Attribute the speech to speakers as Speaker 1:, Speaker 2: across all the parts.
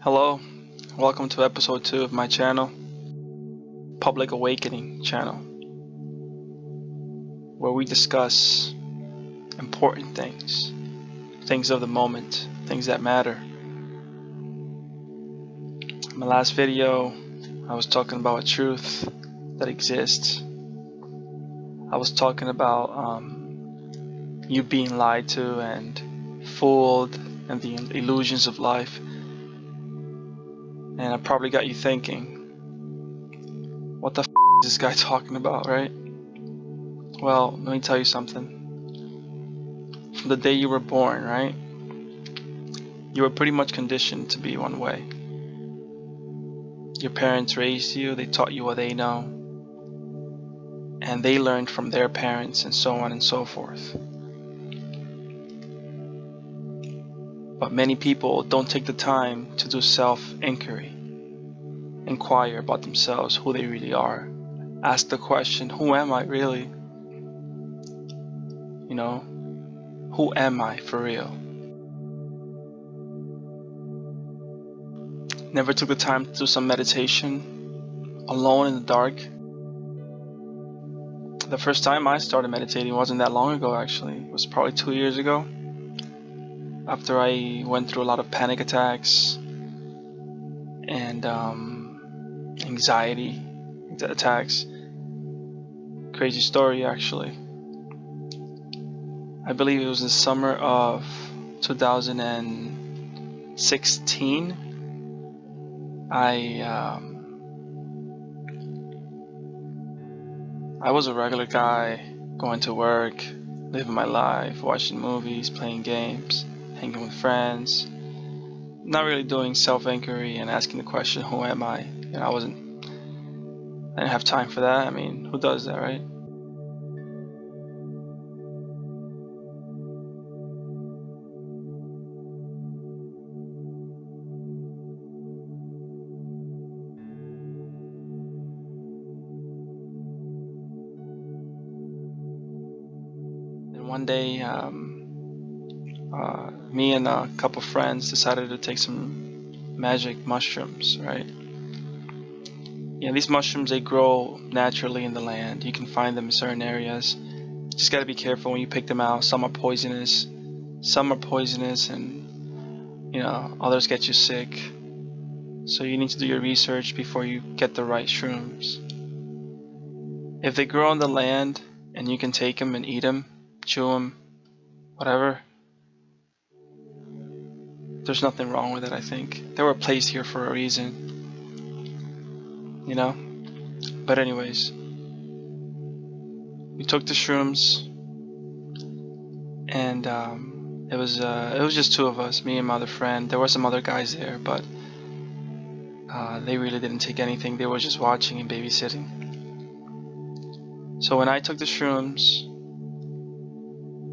Speaker 1: Hello, welcome to episode 2 of my channel, Public Awakening channel, where we discuss important things, things of the moment, things that matter. In my last video, I was talking about a truth that exists. I was talking about you being lied to and fooled and the illusions of life. And I probably got you thinking, what the f is this guy talking about, right? Well, let me tell you something. From the day you were born, right? You were pretty much conditioned to be one way. Your parents raised you, they taught you what they know, and they learned from their parents, and so on and so forth. But many people don't take the time to do self-inquiry, inquire about themselves, who they really are. Ask the question, who am I really? You know, who am I for real? Never took the time to do some meditation alone in the dark. The first time I started meditating wasn't that long ago, actually. It was probably 2 years ago. After I went through a lot of panic attacks and anxiety attacks. Crazy story, actually. I believe it was the summer of 2016. I was a regular guy, going to work, living my life, watching movies, playing games, hanging with friends, not really doing self-inquiry and asking the question, who am I? You know, I didn't have time for that. I mean, who does that, right? And one day, me and a couple friends decided to take some magic mushrooms, right? Yeah, these mushrooms, they grow naturally in the land. You can find them in certain areas. Just gotta be careful when you pick them out. Some are poisonous, and you know, others get you sick. So you need to do your research before you get the right shrooms. If they grow on the land and you can take them and eat them, chew them, whatever, there's nothing wrong with it, I think. They were placed here for a reason, you know? But anyways, we took the shrooms, and it was just two of us, me and my other friend. There were some other guys there, but they really didn't take anything. They were just watching and babysitting. So when I took the shrooms,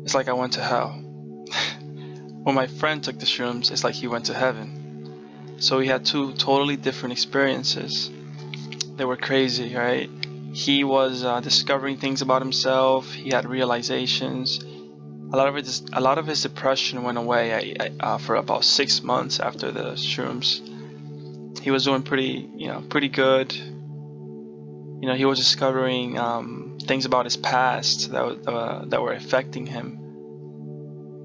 Speaker 1: it's like I went to hell. When my friend took the shrooms, it's like he went to heaven. So we had two totally different experiences. They were crazy, right? He was discovering things about himself. He had realizations. A lot of his depression went away for about 6 months after the shrooms. He was doing pretty good. You know, he was discovering things about his past that were affecting him,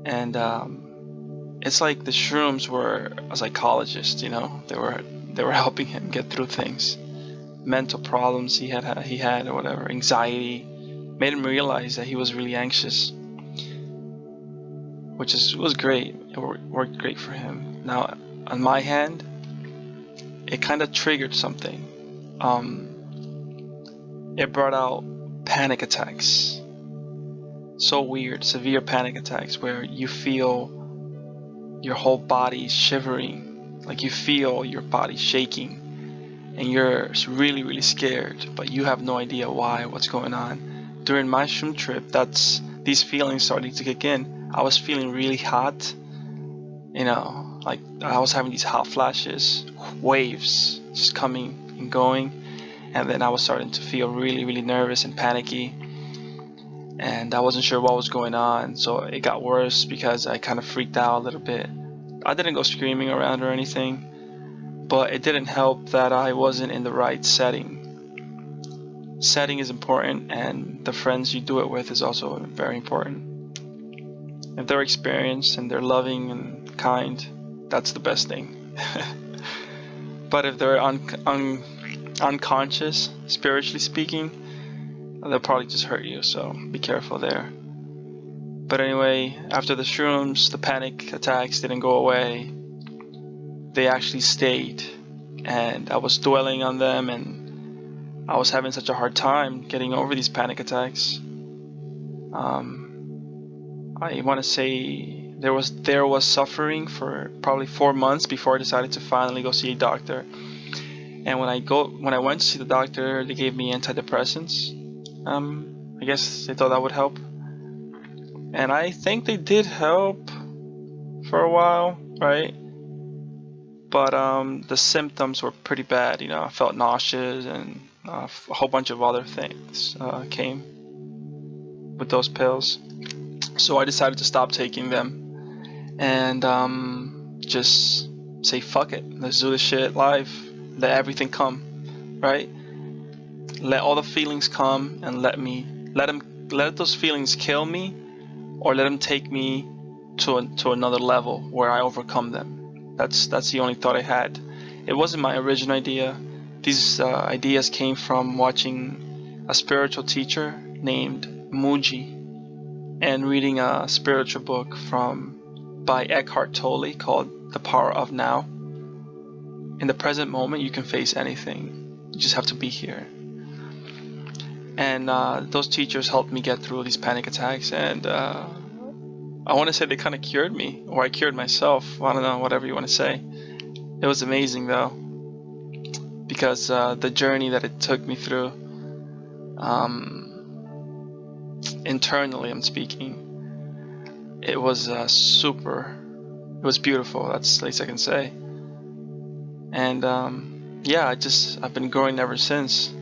Speaker 1: and it's like the shrooms were a psychologist. You know, they were helping him get through things, mental problems he had or whatever, anxiety, made him realize that he was really anxious, which was great. It worked great for him. Now, on my hand, it kind of triggered something. It brought out panic attacks. So weird, severe panic attacks where you feel your whole body shivering, like you feel your body shaking, and you're really, really scared, but you have no idea why, what's going on. During my shroom trip, these feelings started to kick in. I was feeling really hot, you know, like I was having these hot flashes, waves just coming and going, and then I was starting to feel really, really nervous and panicky, and I wasn't sure what was going on. So it got worse because I kind of freaked out a little bit. I didn't go screaming around or anything, but it didn't help that I wasn't in the right setting. Setting is important, and the friends you do it with is also very important. If they're experienced and they're loving and kind, that's the best thing. But if they're unconscious, spiritually speaking, they'll probably just hurt you, so be careful there. But anyway, after the shrooms, the panic attacks didn't go away. They actually stayed, and I was dwelling on them, and I was having such a hard time getting over these panic attacks. I want to say there was suffering for probably 4 months before I decided to finally go see a doctor. And when I went to see the doctor, they gave me antidepressants. I guess they thought that would help, and I think they did help for a while, right? But the symptoms were pretty bad. You know, I felt nauseous, and a whole bunch of other things came with those pills. So I decided to stop taking them and just say fuck it, let's do this shit live, let everything come, right? Let all the feelings come, and let those feelings kill me, or let them take me to another level where I overcome them. That's the only thought I had. It wasn't my original idea. These ideas came from watching a spiritual teacher named Muji and reading a spiritual book by Eckhart Tolle called The Power of Now. In the present moment, you can face anything. You just have to be here. And those teachers helped me get through these panic attacks, and I want to say they kind of cured me, or I cured myself. I don't know, whatever you want to say. It was amazing though, because the journey that it took me through, internally I'm speaking, it was it was beautiful. That's the least I can say. And yeah, I've been growing ever since.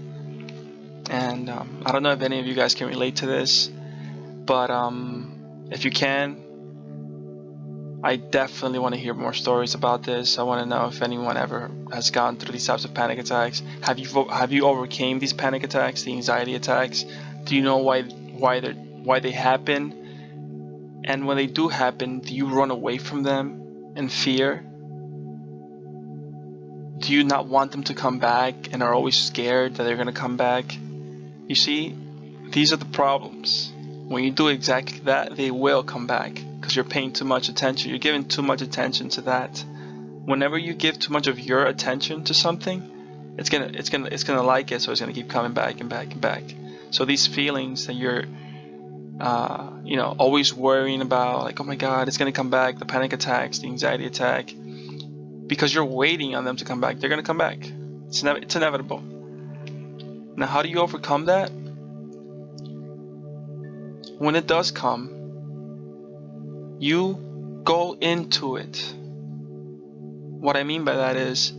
Speaker 1: And I don't know if any of you guys can relate to this, but if you can, I definitely want to hear more stories about this. I want to know if anyone ever has gone through these types of panic attacks. Have you overcame these panic attacks, the anxiety attacks? Do you know why they happen? And when they do happen, do you run away from them in fear? Do you not want them to come back and are always scared that they're going to come back? You see, these are the problems. When you do exactly that, they will come back, because you're paying too much attention. You're giving too much attention to that. Whenever you give too much of your attention to something, it's gonna like it, so it's gonna keep coming back and back and back. So these feelings that you're always worrying about, like, oh my god, it's gonna come back, the panic attacks, the anxiety attack, because you're waiting on them to come back, they're gonna come back. It's inevitable. Now, how do you overcome that? When it does come, you go into it. What I mean by that is,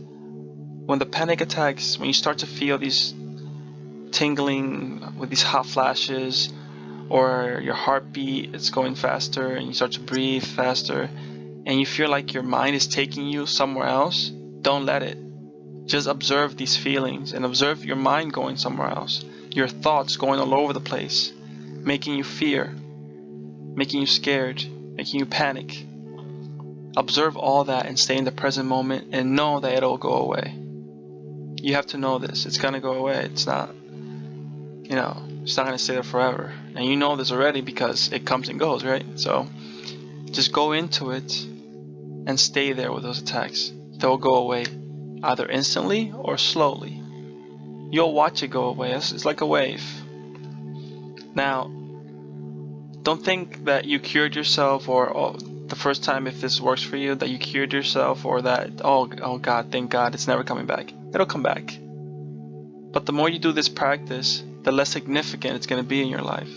Speaker 1: when the panic attacks, when you start to feel these tingling with these hot flashes, or your heartbeat is going faster, and you start to breathe faster, and you feel like your mind is taking you somewhere else, don't let it. Just observe these feelings, and observe your mind going somewhere else. Your thoughts going all over the place, making you fear, making you scared, making you panic. Observe all that and stay in the present moment, and know that it'll go away. You have to know this. It's gonna go away. It's not gonna stay there forever. And you know this already because it comes and goes, right? So just go into it and stay there with those attacks. They'll go away either instantly or slowly. You'll watch it go away. It's like a wave. Now, don't think that you cured yourself, or the first time, if this works for you, that you cured yourself, or that, oh God, thank God, it's never coming back. It'll come back. But the more you do this practice, the less significant it's going to be in your life,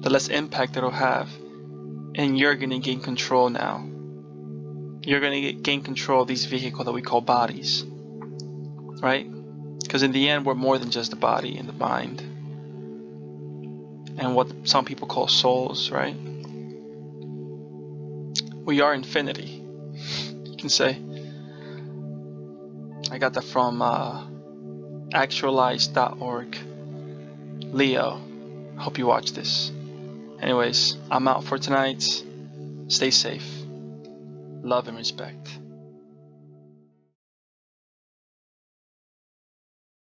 Speaker 1: the less impact it'll have, and you're going to gain control now. You're going to gain control of these vehicles that we call bodies, right? Because in the end, we're more than just the body and the mind, and what some people call souls, right? We are infinity, you can say. I got that from actualize.org. Leo, hope you watch this. Anyways, I'm out for tonight. Stay safe. Love and respect.